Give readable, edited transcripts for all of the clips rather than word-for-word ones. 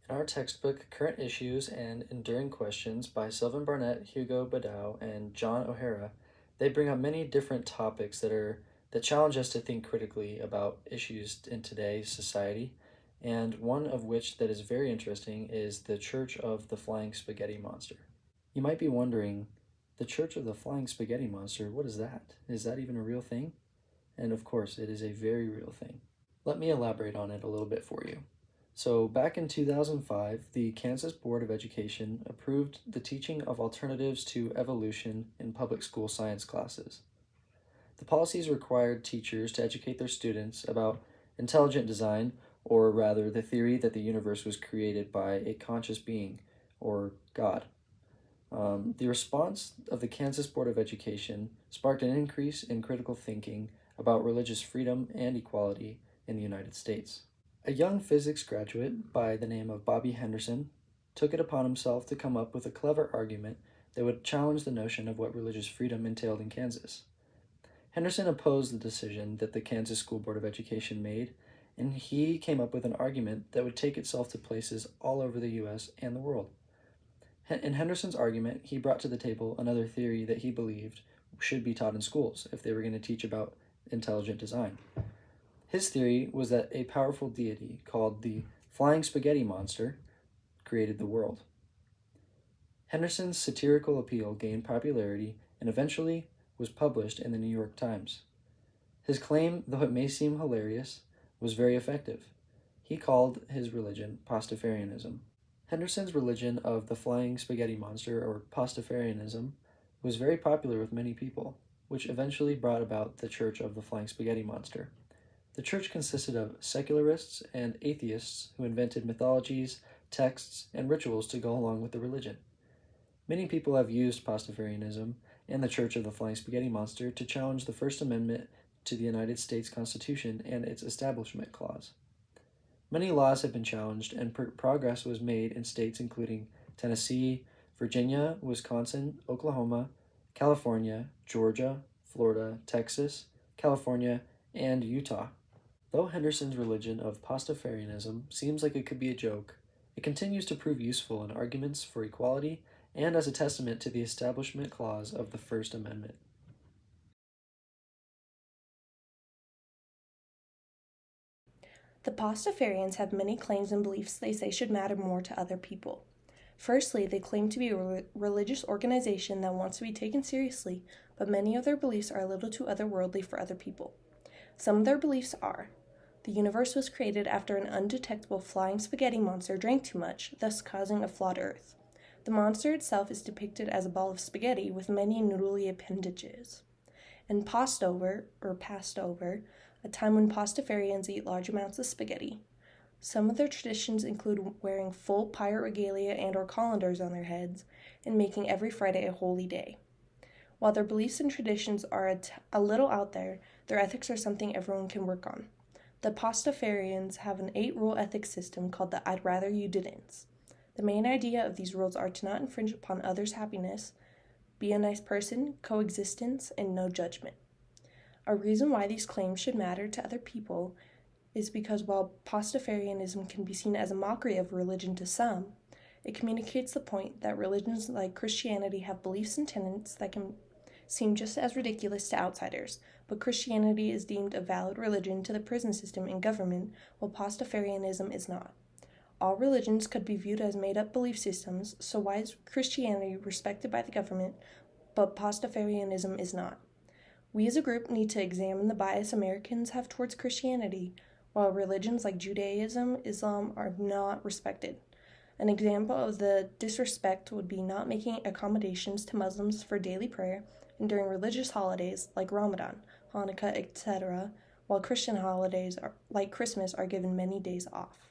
In our textbook, Current Issues and Enduring Questions by Sylvan Barnett, Hugo Badow, and John O'Hara, they bring up many different topics that challenge us to think critically about issues in today's society, and one of which that is very interesting is the Church of the Flying Spaghetti Monster. You might be wondering, the Church of the Flying Spaghetti Monster, what is that? Is that even a real thing? And of course, it is a very real thing. Let me elaborate on it a little bit for you. So, back in 2005, the Kansas Board of Education approved the teaching of alternatives to evolution in public school science classes. The policies required teachers to educate their students about intelligent design, or rather, the theory that the universe was created by a conscious being, or God. The response of the Kansas Board of Education sparked an increase in critical thinking about religious freedom and equality in the United States. A young physics graduate by the name of Bobby Henderson took it upon himself to come up with a clever argument that would challenge the notion of what religious freedom entailed in Kansas. Henderson opposed the decision that the Kansas School Board of Education made, and he came up with an argument that would take itself to places all over the US and the world. In Henderson's argument, he brought to the table another theory that he believed should be taught in schools if they were going to teach about intelligent design. His theory was that a powerful deity called the Flying Spaghetti Monster created the world. Henderson's satirical appeal gained popularity and eventually was published in the New York Times. His claim, though it may seem hilarious, was very effective. He called his religion Pastafarianism. Henderson's religion of the Flying Spaghetti Monster, or Pastafarianism, was very popular with many people, which eventually brought about the Church of the Flying Spaghetti Monster. The church consisted of secularists and atheists who invented mythologies, texts, and rituals to go along with the religion. Many people have used Pastafarianism and the Church of the Flying Spaghetti Monster to challenge the First Amendment to the United States Constitution and its Establishment Clause. Many laws have been challenged, and progress was made in states including Tennessee, Virginia, Wisconsin, Oklahoma, California, Georgia, Florida, Texas, California, and Utah. Though Henderson's religion of Pastafarianism seems like it could be a joke, it continues to prove useful in arguments for equality and as a testament to the Establishment Clause of the First Amendment. The Pastafarians have many claims and beliefs they say should matter more to other people. Firstly, they claim to be a religious organization that wants to be taken seriously, but many of their beliefs are a little too otherworldly for other people. Some of their beliefs are: the universe was created after an undetectable flying spaghetti monster drank too much, thus causing a flawed Earth. The monster itself is depicted as a ball of spaghetti with many noodly appendages. And passed over, a time when Pastafarians eat large amounts of spaghetti. Some of their traditions include wearing full pirate regalia and or colanders on their heads, and making every Friday a holy day. While their beliefs and traditions are a little out there, their ethics are something everyone can work on. The Pastafarians have an 8-rule ethics system called the I'd Rather You Didn't. The main idea of these rules are to not infringe upon others' happiness, be a nice person, coexistence, and no judgment. A reason why these claims should matter to other people is because while Pastafarianism can be seen as a mockery of religion to some, it communicates the point that religions like Christianity have beliefs and tenets that can seem just as ridiculous to outsiders, but Christianity is deemed a valid religion to the prison system and government, while Pastafarianism is not. All religions could be viewed as made-up belief systems, so why is Christianity respected by the government, but Pastafarianism is not? We as a group need to examine the bias Americans have towards Christianity, while religions like Judaism, Islam are not respected. An example of the disrespect would be not making accommodations to Muslims for daily prayer and during religious holidays like Ramadan, Hanukkah, etc., while Christian holidays like Christmas are given many days off.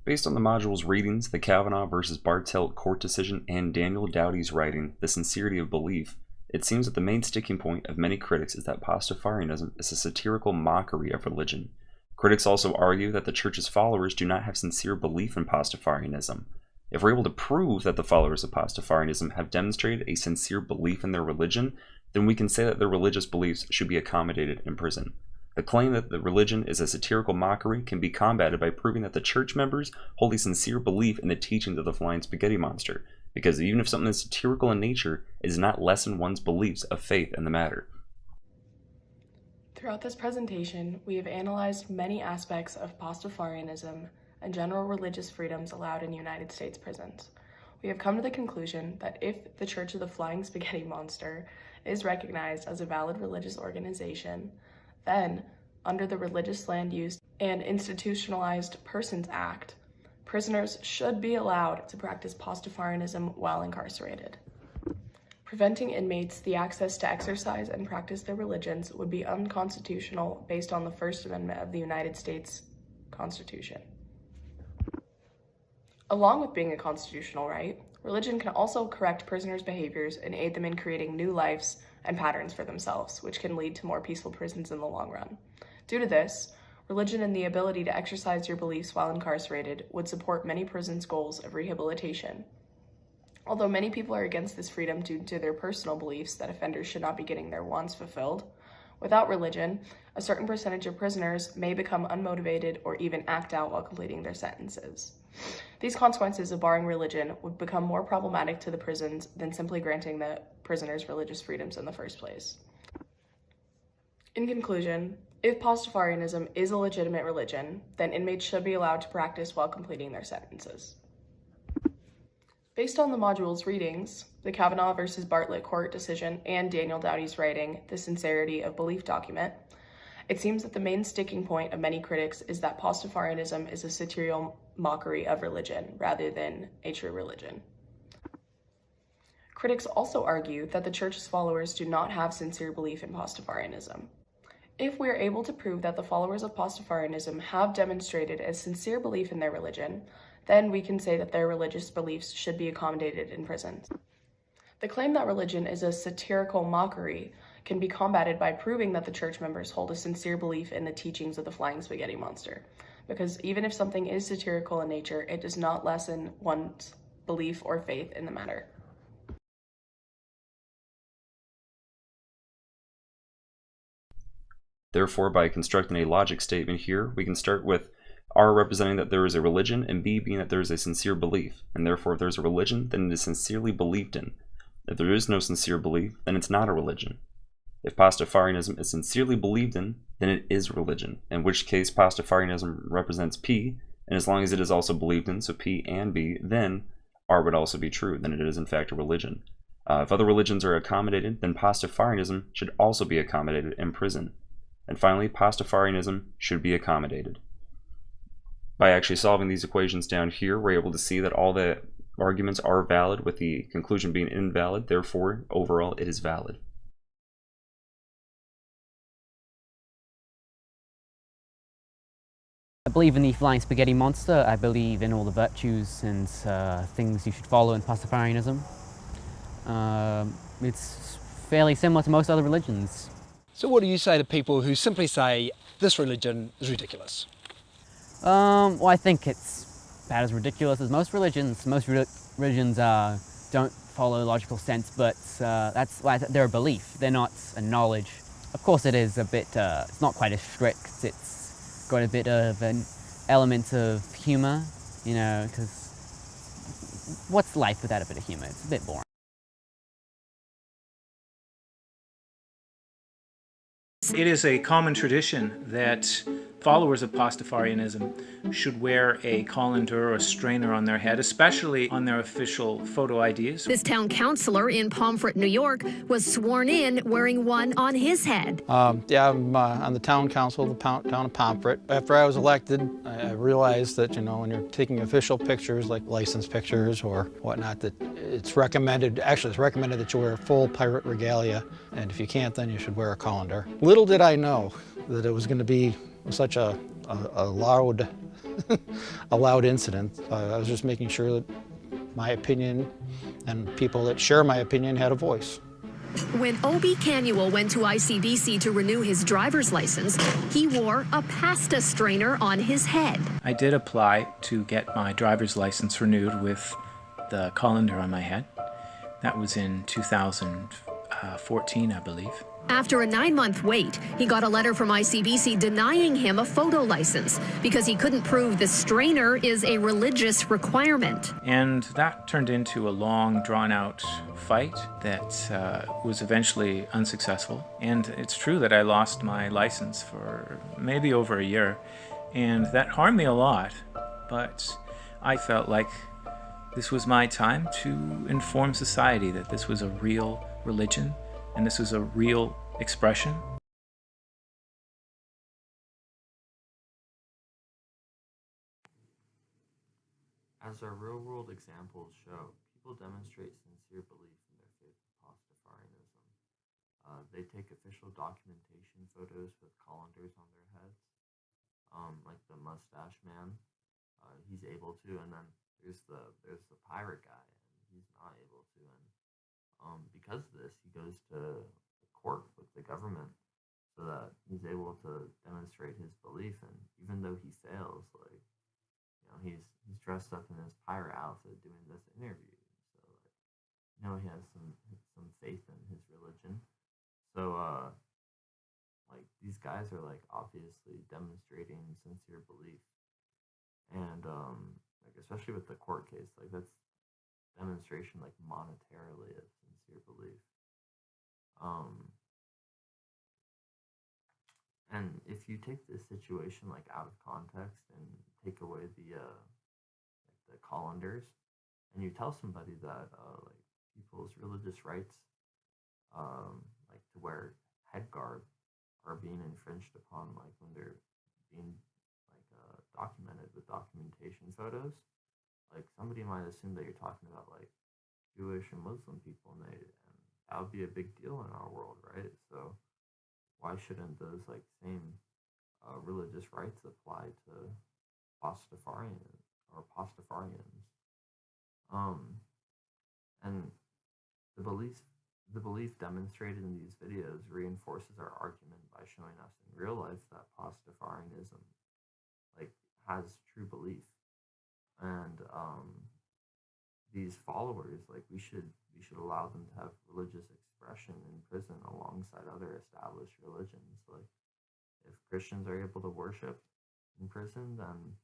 Based on the module's readings, the Kavanaugh versus Bartelt court decision, and Daniel Doughty's writing, The Sincerity of Belief, it seems that the main sticking point of many critics is that Pastafarianism is a satirical mockery of religion. Critics also argue that the church's followers do not have sincere belief in Pastafarianism. If we're able to prove that the followers of Pastafarianism have demonstrated a sincere belief in their religion, then we can say that their religious beliefs should be accommodated in prison. The claim that the religion is a satirical mockery can be combated by proving that the church members hold a sincere belief in the teachings of the flying spaghetti monster, because even if something is satirical in nature, it does not lessen one's beliefs of faith in the matter. Throughout this presentation, we have analyzed many aspects of Pastafarianism and general religious freedoms allowed in United States prisons. We have come to the conclusion that if the Church of the Flying Spaghetti Monster is recognized as a valid religious organization, then, under the Religious Land Use and Institutionalized Persons Act, prisoners should be allowed to practice Pastafarianism while incarcerated. Preventing inmates the access to exercise and practice their religions would be unconstitutional based on the First Amendment of the United States Constitution. Along with being a constitutional right, religion can also correct prisoners' behaviors and aid them in creating new lives and patterns for themselves, which can lead to more peaceful prisons in the long run. Due to this, religion and the ability to exercise your beliefs while incarcerated would support many prisons' goals of rehabilitation. Although many people are against this freedom due to their personal beliefs that offenders should not be getting their wants fulfilled, without religion, a certain percentage of prisoners may become unmotivated or even act out while completing their sentences. These consequences of barring religion would become more problematic to the prisons than simply granting the prisoners religious freedoms in the first place. In conclusion, if Pastafarianism is a legitimate religion, then inmates should be allowed to practice while completing their sentences. Based on the module's readings, the Kavanaugh versus Bartlett court decision, and Daniel Doughty's writing, The Sincerity of Belief document, it seems that the main sticking point of many critics is that Pastafarianism is a satirical mockery of religion rather than a true religion. Critics also argue that the church's followers do not have sincere belief in Pastafarianism. If we are able to prove that the followers of Pastafarianism have demonstrated a sincere belief in their religion, then we can say that their religious beliefs should be accommodated in prisons. The claim that religion is a satirical mockery can be combated by proving that the church members hold a sincere belief in the teachings of the Flying Spaghetti Monster, because even if something is satirical in nature, it does not lessen one's belief or faith in the matter. Therefore, by constructing a logic statement here, we can start with R representing that there is a religion, and B being that there is a sincere belief. And therefore, if there's a religion, then it is sincerely believed in. If there is no sincere belief, then it's not a religion. If Pastafarianism is sincerely believed in, then it is religion, in which case Pastafarianism represents P, and as long as it is also believed in, so P and B, then R would also be true, then it is in fact a religion. If other religions are accommodated, then Pastafarianism should also be accommodated in prison. And finally, Pastafarianism should be accommodated. By actually solving these equations down here, we're able to see that all the arguments are valid, with the conclusion being invalid. Therefore, overall, it is valid. I believe in the Flying Spaghetti Monster. I believe in all the virtues and things you should follow in Pastafarianism. It's fairly similar to most other religions. So what do you say to people who simply say, this religion is ridiculous? Well, I think it's about as ridiculous as most religions. Most religions don't follow logical sense, but that's why they're a belief. They're not a knowledge. Of course, it is a bit, it's not quite as strict. It's got a bit of an element of humor, you know, because what's life without a bit of humor? It's a bit boring. It is a common tradition that followers of Pastafarianism should wear a colander or a strainer on their head, especially on their official photo IDs. This town councilor in Pomfret, New York, was sworn in wearing one on his head. Yeah, I'm on the town council of the town of Pomfret. After I was elected, I realized that, you know, when you're taking official pictures, like license pictures or whatnot, that it's recommended that you wear full pirate regalia, and if you can't, then you should wear a colander. Little did I know that it was going to be such a loud a loud incident. I was just making sure that my opinion and people that share my opinion had a voice. When Obi Canuel went to ICBC to renew his driver's license, he wore a pasta strainer on his head. I did apply to get my driver's license renewed with the colander on my head. That was in 2000. 14, I believe. After a 9-month wait, he got a letter from ICBC denying him a photo license because he couldn't prove the strainer is a religious requirement. And that turned into a long, drawn-out fight that was eventually unsuccessful. And it's true that I lost my license for maybe over a year, and that harmed me a lot. But I felt like this was my time to inform society that this was a real religion and this was a real expression. As our real-world examples show, people demonstrate sincere belief in their faith of Pastafarianism. They take official documentation photos with colanders on their heads, like the mustache man. He's able to, and then there's the pirate guy, and he's not able to. And because of this, he goes to court with the government so that he's able to demonstrate his belief. And even though he fails, like, he's dressed up in his pirate outfit doing this interview. So he has some faith in his religion. So like, these guys are like obviously demonstrating sincere belief. And like, especially with the court case, like, that's demonstration, like, monetarily of sincere belief. And if you take this situation like out of context and take away the colanders, and you tell somebody that like, people's religious rights, like to wear headguard, are being infringed upon, like when they're being like documented with documentation photos, like, somebody might assume that you're talking about like Jewish and Muslim people, and that would be a big deal in our world, right? So why shouldn't those like same religious rights apply to Pastafarians or Pastafarians? And the belief demonstrated in these videos reinforces our argument by showing us in real life that Pastafarianism like has true belief. And these followers, like, we should allow them to have religious expression in prison alongside other established religions. Like, if Christians are able to worship in prison, then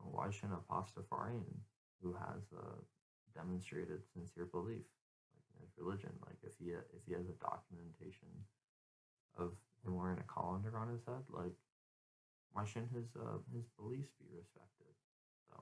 why shouldn't a Pastafarian who has demonstrated sincere belief, like, in his religion, like, if he has a documentation of him wearing a colander on his head, like, why shouldn't his beliefs be respected? So